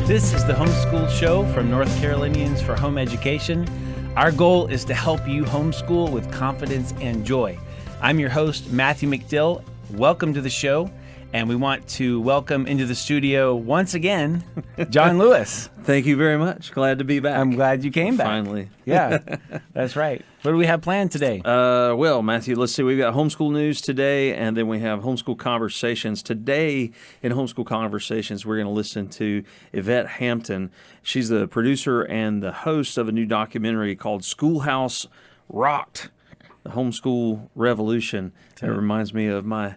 This is the Homeschool Show from North Carolinians for Home Education. Our goal is to help you homeschool with confidence and joy. I'm your host, Matthew McDill. Welcome to the show. And we want to welcome into the studio once again, John Lewis. Thank you very much. Glad to be back. I'm glad you came back. Finally. Yeah, that's right. What do we have planned today? Well, Matthew, let's see. We've got homeschool news today, and then we have homeschool conversations. Today in homeschool conversations, we're going to listen to Yvette Hampton. She's the producer and the host of a new documentary called Schoolhouse Rocked, the Homeschool Revolution. It reminds me of my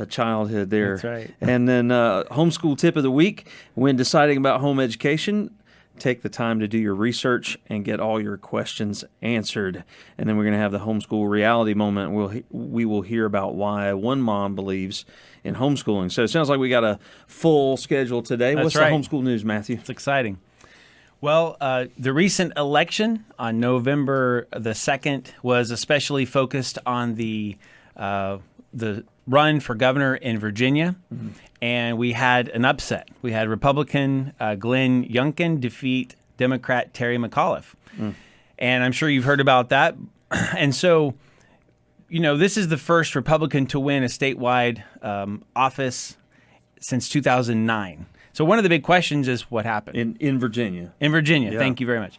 childhood there. That's right. And then homeschool tip of the week: when deciding about home education, take the time to do your research and get all your questions answered. And then we're going to have the Homeschool Reality Moment. We will hear about why one mom believes in homeschooling. So it sounds like we got a full schedule today. That's What's right. the homeschool news, Matthew? It's exciting. Well, the recent election on November the 2nd was especially focused on the run for governor in Virginia, and we had an upset. We had Republican Glenn Youngkin defeat Democrat Terry McAuliffe. And I'm sure you've heard about that. And so, you know, this is the first Republican to win a statewide office since 2009. So one of the big questions is what happened? In Virginia. In Virginia, Yeah. Thank you very much.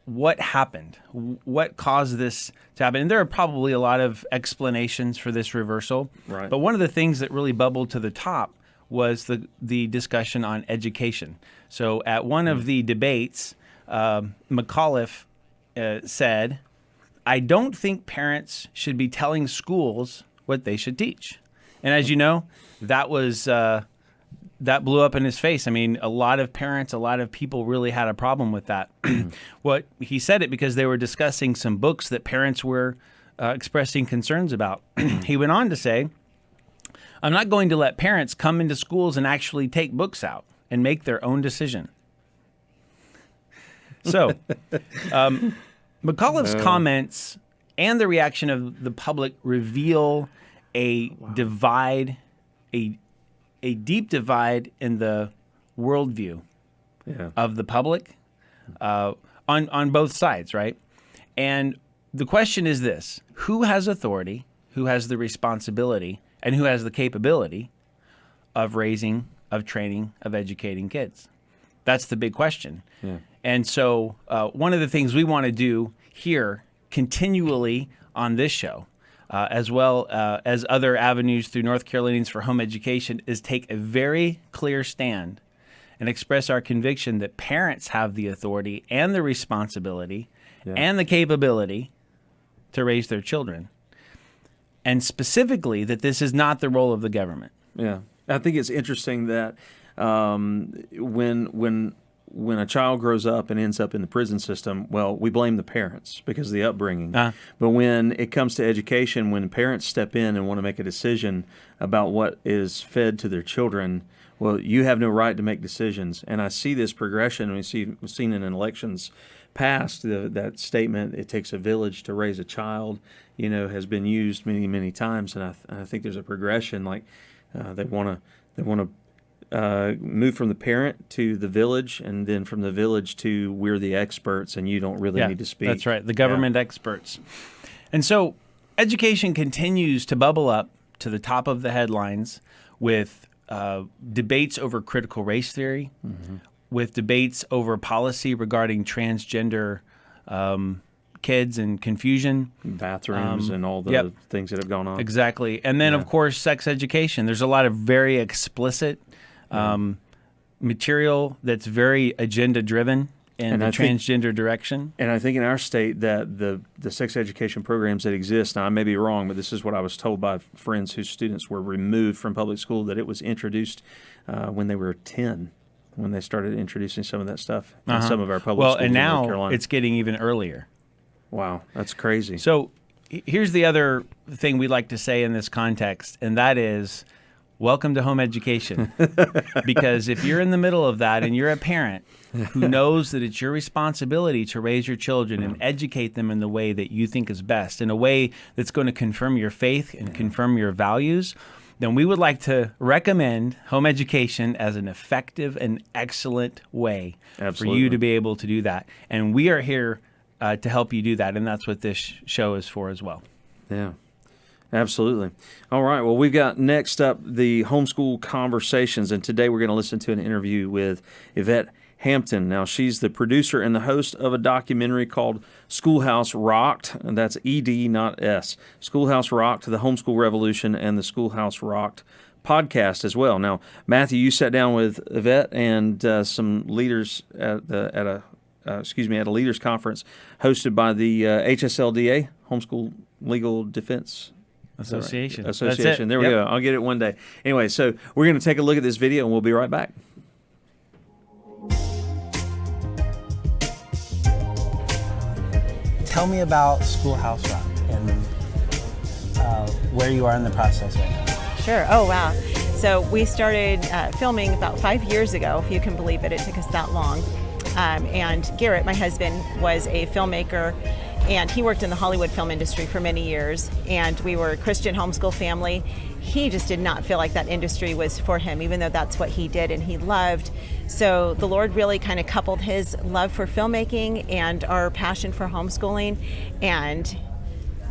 What happened? What caused this to happen? And there are probably a lot of explanations for this reversal. Right. But one of the things that really bubbled to the top was the discussion on education. So at one of the debates, McAuliffe said, "I don't think parents should be telling schools what they should teach." And as you know, that was that blew up in his face. I mean, a lot of parents, a lot of people really had a problem with that. What he said it because they were discussing some books that parents were expressing concerns about. He went on to say, "I'm not going to let parents come into schools and actually take books out and make their own decision." So, McAuliffe's comments and the reaction of the public reveal a divide, a deep divide in the worldview of the public on both sides, right? And the question is this: who has authority, who has the responsibility, and who has the capability of raising, of training, of educating kids? That's the big question. Yeah. And so one of the things we want to do here continually on this show, as well as other avenues through North Carolinians for Home Education, is take a very clear stand and express our conviction that parents have the authority and the responsibility and the capability to raise their children. And specifically, that this is not the role of the government. Yeah. I think it's interesting that when a child grows up and ends up in the prison system, well, we blame the parents because of the upbringing. But when it comes to education, when parents step in and want to make a decision about what is fed to their children, well, you have no right to make decisions. And I see this progression. We've seen in elections past that statement, "It takes a village to raise a child," has been used many, many times. And I think there's a progression. Like they want to move from the parent to the village, and then from the village to we're the experts and you don't really need to speak. That's right, the government experts. And so education continues to bubble up to the top of the headlines with debates over critical race theory, with debates over policy regarding transgender kids and confusion. Bathrooms and all the things that have gone on. Exactly. And then, of course, sex education. There's a lot of very explicit material that's very agenda-driven in the transgender direction. And I think in our state that the sex education programs that exist, now I may be wrong, but this is what I was told by friends whose students were removed from public school, that it was introduced when they were 10, when they started introducing some of that stuff in some of our public schools and in North now Carolina. it's getting even earlier. Wow, that's crazy. So here's the other thing we like to say in this context, and that is, welcome to home education. Because if you're in the middle of that and you're a parent who knows that it's your responsibility to raise your children and educate them in the way that you think is best, in a way that's going to confirm your faith and confirm your values, then we would like to recommend home education as an effective and excellent way for you to be able to do that. And we are here to help you do that, and that's what this show is for as well. Yeah, absolutely. All right, well, we've got next up the Homeschool Conversations, and today we're going to listen to an interview with Yvette Hampton. Now, she's the producer and the host of a documentary called Schoolhouse Rocked, and that's ED, not S. Schoolhouse Rocked, the Homeschool Revolution, and the Schoolhouse Rocked podcast as well. Now, Matthew, you sat down with Yvette and some leaders at a leaders conference hosted by the HSLDA, Homeschool Legal Defense Association. Right? Association. There we go. I'll get it one day. Anyway, so we're going to take a look at this video, and we'll be right back. Tell me about Schoolhouse Rocked and where you are in the process right now. Sure. Oh, wow. So we started filming about 5 years ago, if you can believe it. It took us that long. And Garrett, my husband, was a filmmaker, and he worked in the Hollywood film industry for many years. And we were a Christian homeschool family. He just did not feel like that industry was for him, even though that's what he did and he loved. So the Lord really kind of coupled his love for filmmaking and our passion for homeschooling, and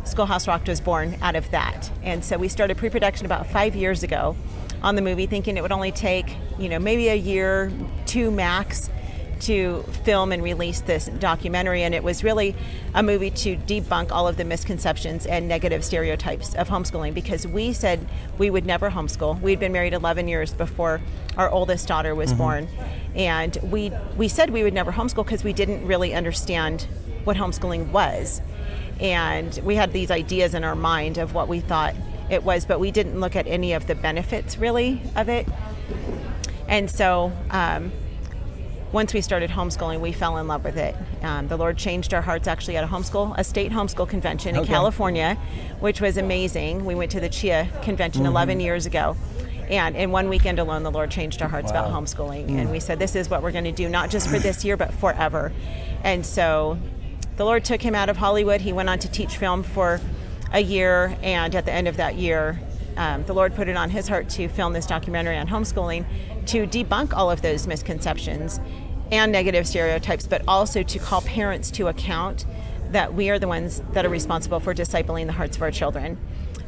Schoolhouse Rocked was born out of that. And so we started pre-production about 5 years ago on the movie, thinking it would only take, maybe a year, 2 max, to film and release this documentary. And it was really a movie to debunk all of the misconceptions and negative stereotypes of homeschooling, because we said we would never homeschool. We'd been married 11 years before our oldest daughter was born. And we said we would never homeschool because we didn't really understand what homeschooling was. And we had these ideas in our mind of what we thought it was, but we didn't look at any of the benefits really of it. And so once we started homeschooling, we fell in love with it. The Lord changed our hearts actually at a state homeschool convention in California, which was amazing. We went to the CHIA convention 11 years ago. And in one weekend alone, the Lord changed our hearts about homeschooling. And we said, this is what we're going to do, not just for this year, but forever. And so the Lord took him out of Hollywood. He went on to teach film for a year. And at the end of that year, the Lord put it on his heart to film this documentary on homeschooling to debunk all of those misconceptions and negative stereotypes, but also to call parents to account that we are the ones that are responsible for discipling the hearts of our children.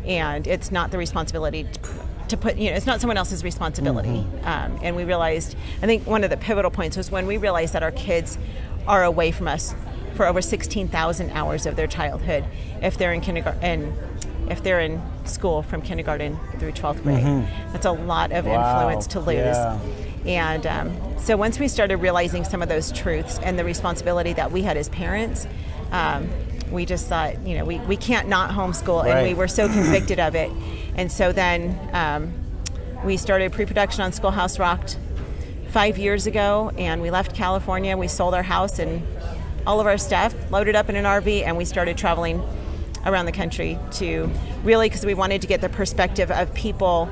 And it's not the responsibility to put, it's not someone else's responsibility. And we realized, I think one of the pivotal points was when we realized that our kids are away from us for over 16,000 hours of their childhood if they're in kindergarten, if they're in school from kindergarten through 12th grade. That's a lot of influence to lose. Yeah. And so once we started realizing some of those truths and the responsibility that we had as parents, we just thought, we can't not homeschool, and we were so convicted of it. And so then we started pre-production on Schoolhouse Rocked 5 years ago, and we left California. We sold our house and all of our stuff, loaded up in an RV, and we started traveling around the country to really, because we wanted to get the perspective of people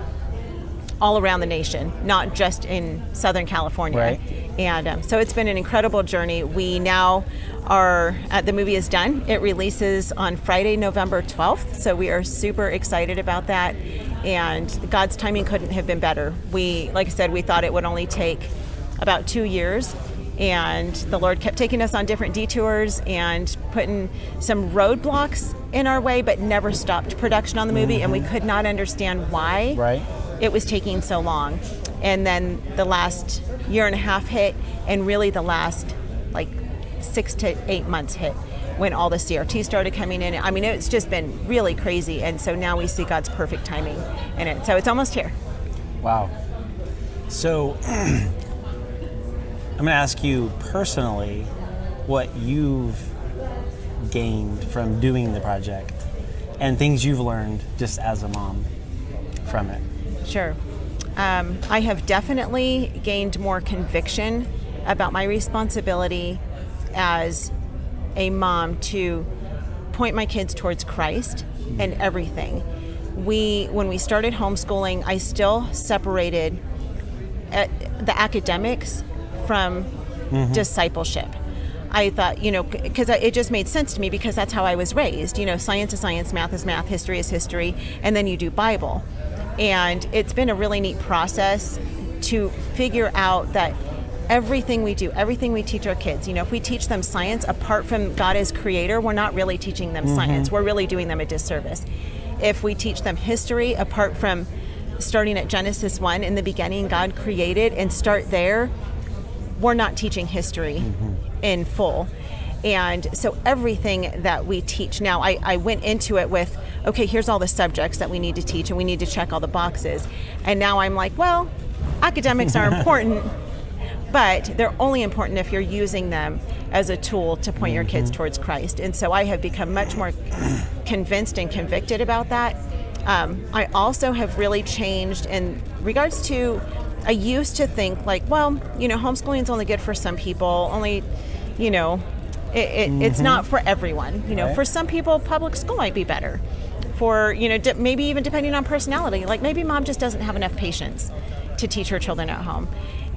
all around the nation, not just in Southern California. Right. And so it's been an incredible journey. We now are, the movie is done. It releases on Friday, November 12th. So we are super excited about that. And God's timing couldn't have been better. Like I said, we thought it would only take about 2 years. And the Lord kept taking us on different detours and putting some roadblocks in our way, but never stopped production on the movie. And we could not understand why it was taking so long. And then the last year and a half hit, and really the last 6 to 8 months hit when all the CRT started coming in. I mean, it's just been really crazy. And so now we see God's perfect timing in it. So it's almost here. Wow. So I'm going to ask you personally what you've gained from doing the project and things you've learned just as a mom from it. Sure. I have definitely gained more conviction about my responsibility as a mom to point my kids towards Christ and everything. When we started homeschooling, I still separated the academics from discipleship. I thought, because it just made sense to me because that's how I was raised. Science is science, math is math, history is history, and then you do Bible. And it's been a really neat process to figure out that everything we do, everything we teach our kids, if we teach them science apart from God as creator, we're not really teaching them science. We're really doing them a disservice. If we teach them history apart from starting at Genesis 1, in the beginning God created, and start there, we're not teaching history in full. And so everything that we teach now, I went into it with, okay, here's all the subjects that we need to teach, and we need to check all the boxes. And now I'm like, well, academics are important, but they're only important if you're using them as a tool to point your kids towards Christ. And so I have become much more convinced and convicted about that. I also have really changed in regards to, I used to think like, well, homeschooling is only good for some people, only, it's not for everyone. For some people, public school might be better. For, maybe even depending on personality, like maybe mom just doesn't have enough patience to teach her children at home.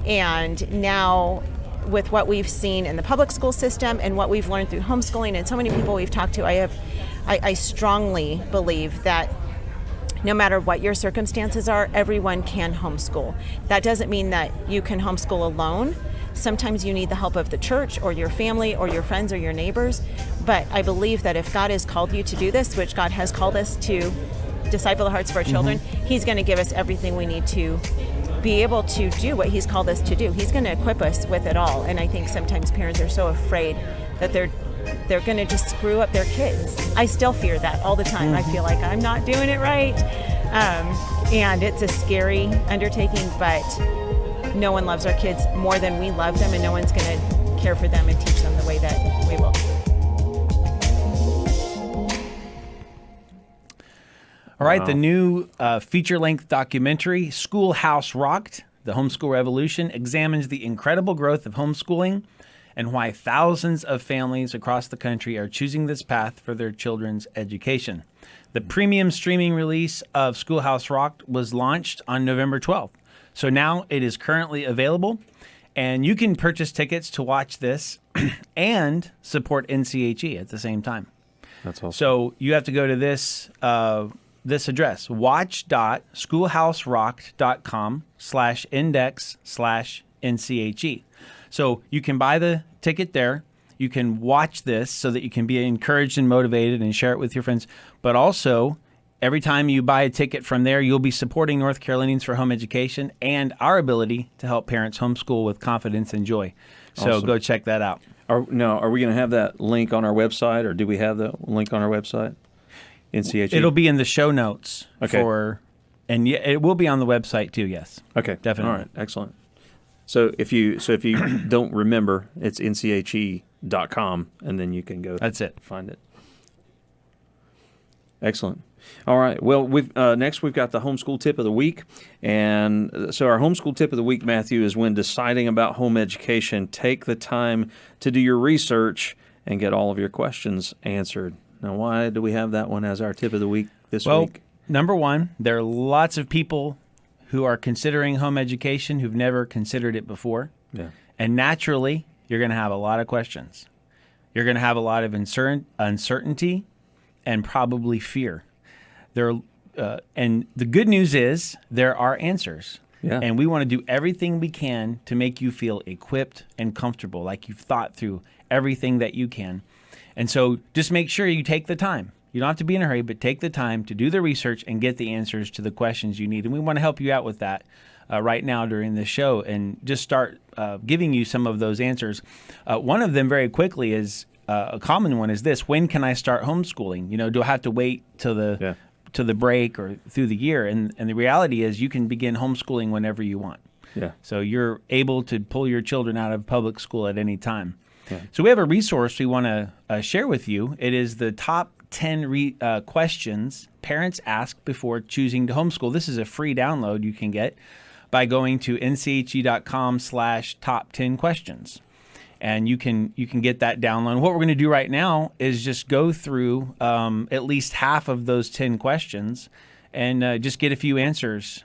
And now with what we've seen in the public school system and what we've learned through homeschooling and so many people we've talked to, I strongly believe that no matter what your circumstances are, everyone can homeschool. That doesn't mean that you can homeschool alone. Sometimes you need the help of the church or your family or your friends or your neighbors. But I believe that if God has called you to do this, which God has called us to disciple the hearts of our children, He's going to give us everything we need to be able to do what He's called us to do. He's going to equip us with it all. And I think sometimes parents are so afraid that they're going to just screw up their kids. I still fear that all the time. I feel like I'm not doing it right. And it's a scary undertaking, but no one loves our kids more than we love them, and no one's going to care for them and teach them the way that we will. All right, the new feature-length documentary, Schoolhouse Rocked, The Homeschool Revolution, examines the incredible growth of homeschooling and why thousands of families across the country are choosing this path for their children's education. The premium streaming release of Schoolhouse Rocked was launched on November 12th. So now it is currently available, and you can purchase tickets to watch this and support NCHE at the same time. That's awesome. So you have to go to this address, watch.schoolhouserocked.com/index/NCHE. So you can buy the ticket there. You can watch this so that you can be encouraged and motivated and share it with your friends. But also, every time you buy a ticket from there, you'll be supporting North Carolinians for Home Education and our ability to help parents homeschool with confidence and joy. So Awesome. Go check that out. Are we going to have that link on our website, or do we have the link on our website? NCHE? It'll be in the show notes. Okay. And it will be on the website too, yes. Okay. Definitely. All right. Excellent. So if you don't remember, it's nche.com, and then you can go. That's it. Find it. Excellent. All right. Well, next we've got the homeschool tip of the week. And so our homeschool tip of the week, Matthew, is when deciding about home education, take the time to do your research and get all of your questions answered. Now, why do we have that one as our tip of the week this week? Well, number one, there are lots of people who are considering home education who've never considered it before. Yeah. And naturally, you're going to have a lot of questions. You're going to have a lot of uncertainty and probably fear. And the good news is there are answers. Yeah. And we want to do everything we can to make you feel equipped and comfortable, like you've thought through everything that you can. And so just make sure you take the time. You don't have to be in a hurry, but take the time to do the research and get the answers to the questions you need. And we want to help you out with that right now during this show and just start giving you some of those answers. One of them very quickly is a common one is this: when can I start homeschooling? Do I have to wait till the break or through the year? And the reality is you can begin homeschooling whenever you want. Yeah. So you're able to pull your children out of public school at any time. Yeah. So we have a resource we want to share with you. It is the top 10 questions parents ask before choosing to homeschool. This is a free download you can get by going to nche.com/top10questions. And you can get that download. What we're going to do right now is just go through at least half of those 10 questions and just get a few answers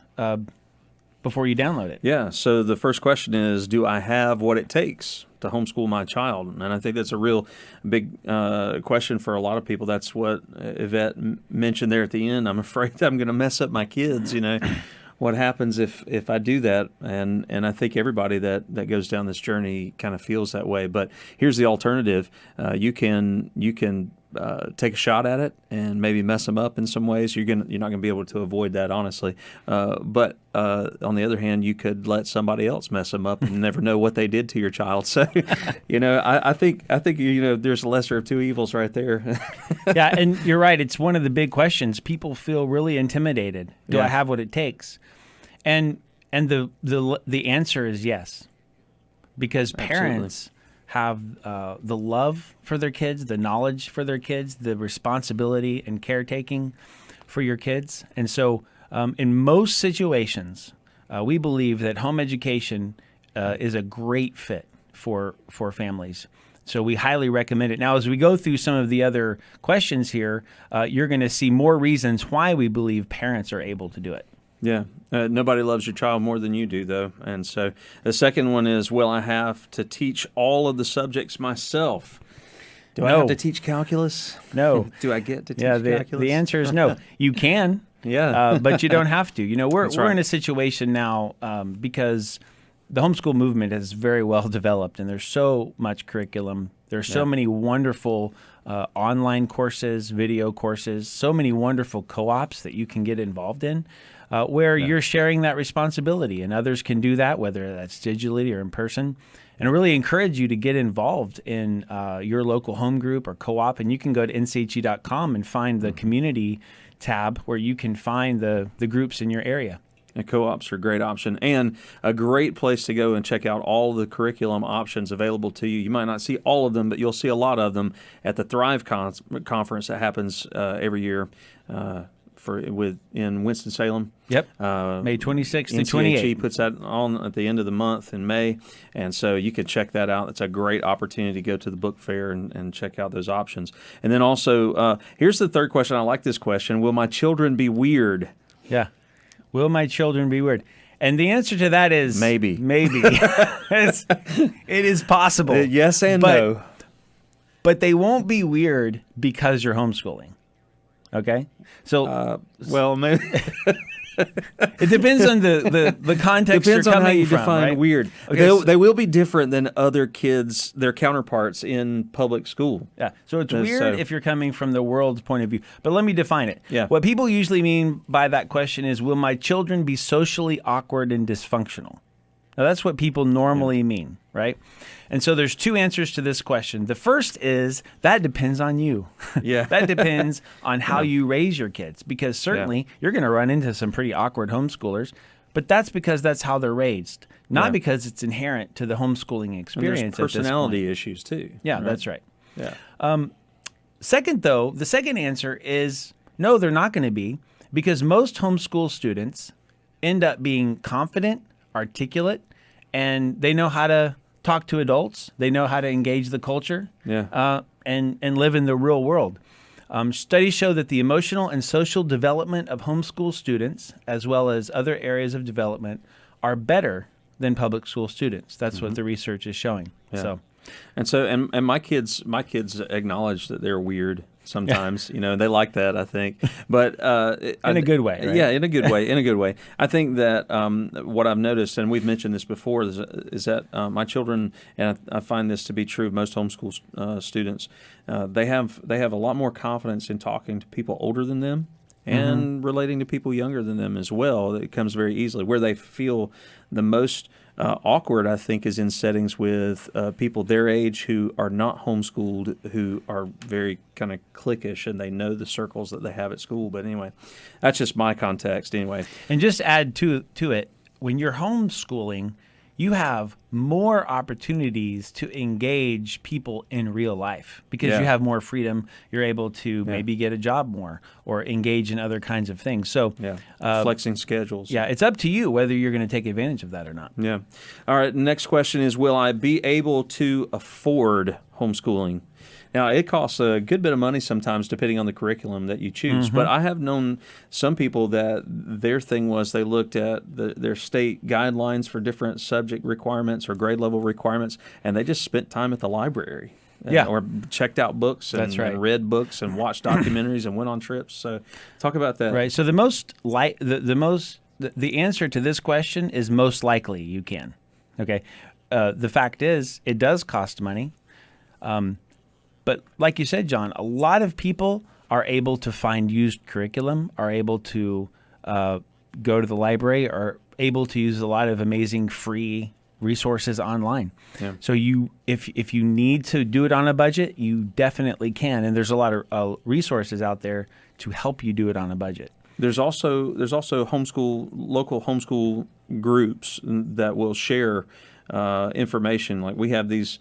before you download it. Yeah. So the first question is, do I have what it takes to homeschool my child? And I think that's a real big question for a lot of people. That's what Yvette mentioned there at the end. I'm afraid I'm going to mess up my kids. What happens if I do that? And I think everybody that goes down this journey kind of feels that way. But here's the alternative. You can take a shot at it and maybe mess them up in some ways. You're not going to be able to avoid that, honestly. But on the other hand, you could let somebody else mess them up and never know what they did to your child. So, I think there's a lesser of two evils right there. Yeah, and you're right. It's one of the big questions. People feel really intimidated. Do I have what it takes? And the answer is yes, because parents have the love for their kids, the knowledge for their kids, the responsibility and caretaking for your kids. And so in most situations, we believe that home education is a great fit for families. So we highly recommend it. Now, as we go through some of the other questions here, you're going to see more reasons why we believe parents are able to do it. Yeah. Nobody loves your child more than you do, though. And so the second one is, will I have to teach all of the subjects myself? Do I have to teach calculus? No. Do I get to teach calculus? The answer is no. You can, but you don't have to. We're in a situation now because the homeschool movement is very well developed, and there's so much curriculum. There's so many wonderful online courses, video courses, so many wonderful co-ops that you can get involved in. Where you're sharing that responsibility, and others can do that, whether that's digitally or in person. And I really encourage you to get involved in your local home group or co-op, and you can go to nche.com and find the community tab where you can find the groups in your area. And co-ops are a great option and a great place to go and check out all the curriculum options available to you. You might not see all of them, but you'll see a lot of them at the Thrive conference that happens every year in Winston-Salem. Yep. May 26th and 28th. NCHE puts that on at the end of the month in May, and so you can check that out. It's a great opportunity to go to the book fair and check out those options. And then also, here's the third question. I like this question. Will my children be weird? Yeah. Will my children be weird? And the answer to that is maybe. It is possible. Yes and no. But they won't be weird because you're homeschooling. Okay? So, maybe. It depends on the context. Depends you're on how coming you from, define right? weird. Okay, they will be different than other kids, their counterparts in public school. Yeah. So it's weird if you're coming from the world's point of view. But let me define it. Yeah. What people usually mean by that question is, will my children be socially awkward and dysfunctional? Now, that's what people normally mean, right? And so there's two answers to this question. The first is that depends on you. Yeah. That depends on how you raise your kids, because certainly you're going to run into some pretty awkward homeschoolers, but that's because that's how they're raised, not because it's inherent to the homeschooling experience. And there's personality issues too. Yeah, right? That's right. Yeah. Second, though, the second answer is no, they're not going to be, because most homeschool students end up being confident, articulate, and they know how to talk to adults. They know how to engage the culture and live in the real world. Studies show that the emotional and social development of homeschool students, as well as other areas of development, are better than public school students. That's what the research is showing. Yeah. And my kids acknowledge that they're weird sometimes. They like that, I think. But in a good way, right? Yeah, in a good way. I think that what I've noticed, and we've mentioned this before, is that my children, and I find this to be true of most homeschool students, they have a lot more confidence in talking to people older than them and relating to people younger than them as well. It comes very easily. Where they feel the most awkward, I think, is in settings with people their age who are not homeschooled, who are very kind of cliquish, and they know the circles that they have at school. But anyway, that's just my context anyway. And just add to it, when you're homeschooling, you have more opportunities to engage people in real life because you have more freedom. You're able to maybe get a job more or engage in other kinds of things. So flexing schedules. Yeah, it's up to you whether you're going to take advantage of that or not. Yeah. All right, next question is, will I be able to afford homeschooling? Now, it costs a good bit of money sometimes depending on the curriculum that you choose, but I have known some people that their thing was they looked at their state guidelines for different subject requirements or grade level requirements, and they just spent time at the library. Or checked out books and read books and watched documentaries and went on trips. So talk about that. Right. So the answer to this question is most likely you can. Okay. The fact is, it does cost money. But like you said, John, a lot of people are able to find used curriculum, are able to go to the library, are able to use a lot of amazing free resources online. Yeah. So if you need to do it on a budget, you definitely can. And there's a lot of resources out there to help you do it on a budget. There's also local homeschool groups that will share information. Like we have this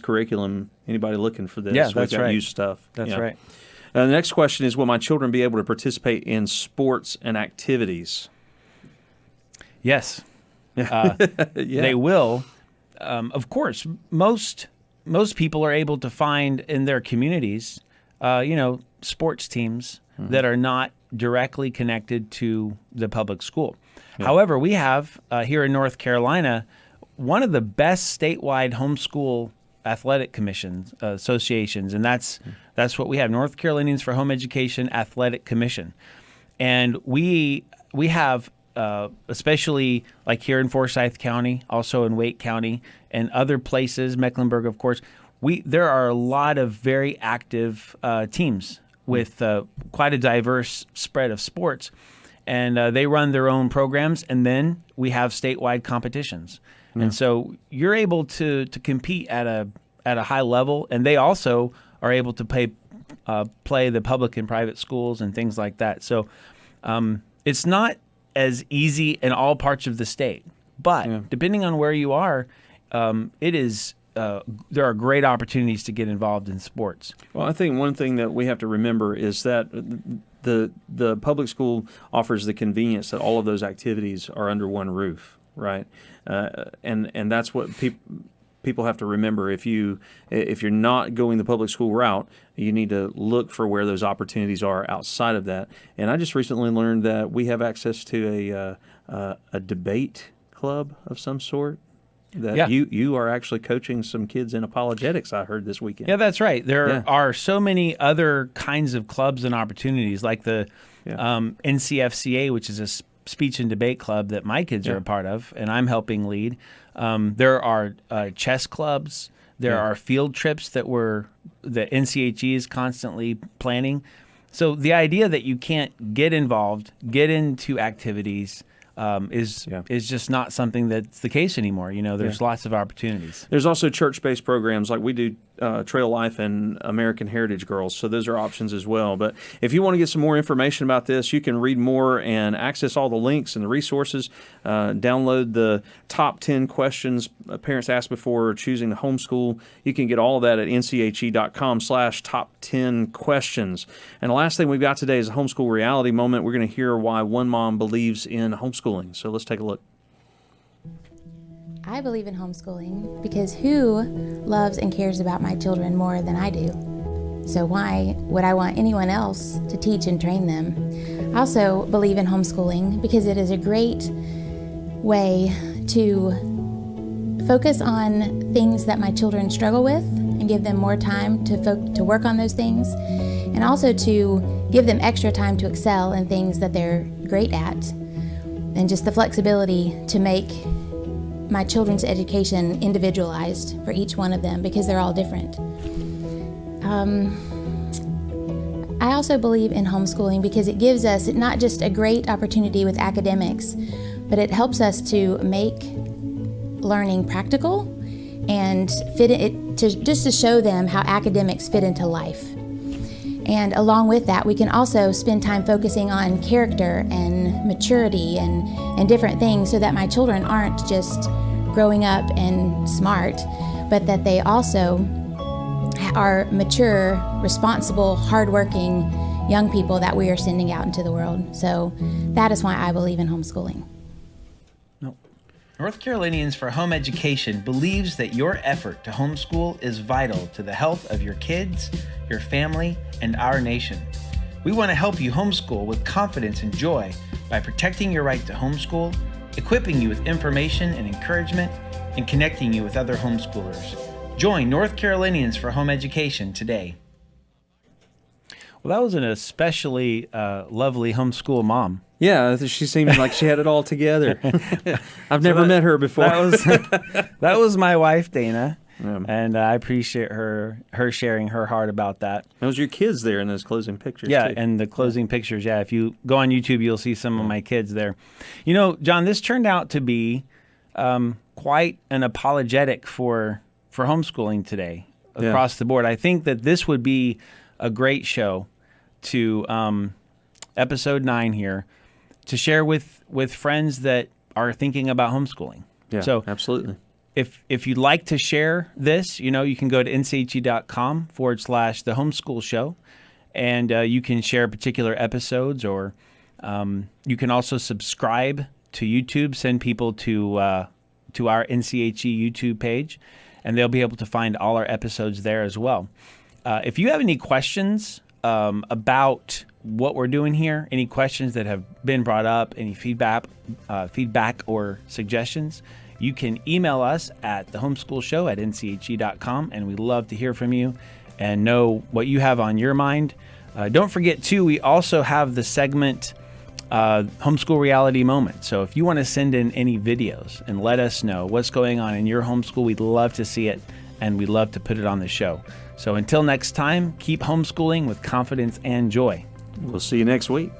curriculum. Anybody looking for this? Yeah, that's right. Used stuff. That's right. The next question is, will my children be able to participate in sports and activities? Yes. They will. Of course, most people are able to find in their communities, sports teams that are not directly connected to the public school. Yeah. However, we have here in North Carolina one of the best statewide homeschool athletic commissions, associations, and that's what we have: North Carolinians for Home Education Athletic Commission, and we have. Especially like here in Forsyth County, also in Wake County, and other places, Mecklenburg, of course, there are a lot of very active teams with quite a diverse spread of sports, and they run their own programs, and then we have statewide competitions, and so you're able to compete at a high level, and they also are able to play the public and private schools and things like that. So it's not as easy in all parts of the state, but depending on where you are, there are great opportunities to get involved in sports. Well, I think one thing that we have to remember is that the public school offers the convenience that all of those activities are under one roof, right? And that's what people have to remember. If you're not going the public school route, you need to look for where those opportunities are outside of that. And I just recently learned that we have access to a debate club of some sort. That you are actually coaching some kids in apologetics, I heard this weekend. Yeah, that's right. There are so many other kinds of clubs and opportunities, like the NCFCA, which is a speech and debate club that my kids are a part of, and I'm helping lead. There are chess clubs. There are field trips that the NCHE is constantly planning. So the idea that you can't get involved, get into activities, is just not something that's the case anymore. There's lots of opportunities. There's also church-based programs like we do Trail Life and American Heritage Girls, so those are options as well. But if you want to get some more information about this, you can read more and access all the links and the resources. Download the top 10 questions parents ask before choosing to homeschool. You can get all of that at nche.com/top10questions. And the last thing we've got today is a Homeschool Reality Moment. We're going to hear why one mom believes in homeschooling. So let's take a look. I believe in homeschooling because who loves and cares about my children more than I do? So why would I want anyone else to teach and train them? I also believe in homeschooling because it is a great way to focus on things that my children struggle with and give them more time to work on those things, and also to give them extra time to excel in things that they're great at, and just the flexibility to make my children's education individualized for each one of them because they're all different. I also believe in homeschooling because it gives us not just a great opportunity with academics, but it helps us to make learning practical and fit it to show them how academics fit into life. And along with that, we can also spend time focusing on character and maturity and different things so that my children aren't just growing up and smart, but that they also are mature, responsible, hardworking young people that we are sending out into the world. So that is why I believe in homeschooling. North Carolinians for Home Education believes that your effort to homeschool is vital to the health of your kids, your family, and our nation. We want to help you homeschool with confidence and joy by protecting your right to homeschool, equipping you with information and encouragement, and connecting you with other homeschoolers. Join North Carolinians for Home Education today. Well, that was an especially lovely homeschool mom. Yeah, she seemed like she had it all together. I've never met her before. That was my wife, Dana, and I appreciate her sharing her heart about that. Those your kids there in those closing pictures. Yeah, too. and the closing pictures. Yeah, if you go on YouTube, you'll see some of my kids there. You know, John, this turned out to be quite an apologetic for homeschooling today across the board. I think that this would be a great show to episode 9 here to share with friends that are thinking about homeschooling. Yeah, so absolutely. If you'd like to share this, you can go to nche.com/the Homeschool Show, and you can share particular episodes, or you can also subscribe to YouTube, send people to our NCHE YouTube page, and they'll be able to find all our episodes there as well. If you have any questions about what we're doing here, any questions that have been brought up, any feedback or suggestions, you can email us at thehomeschoolshow@nche.com, and we love to hear from you and know what you have on your mind. Don't forget, too, we also have the segment Homeschool Reality Moment. So if you want to send in any videos and let us know what's going on in your homeschool, we'd love to see it, and we'd love to put it on the show. So until next time, keep homeschooling with confidence and joy. We'll see you next week.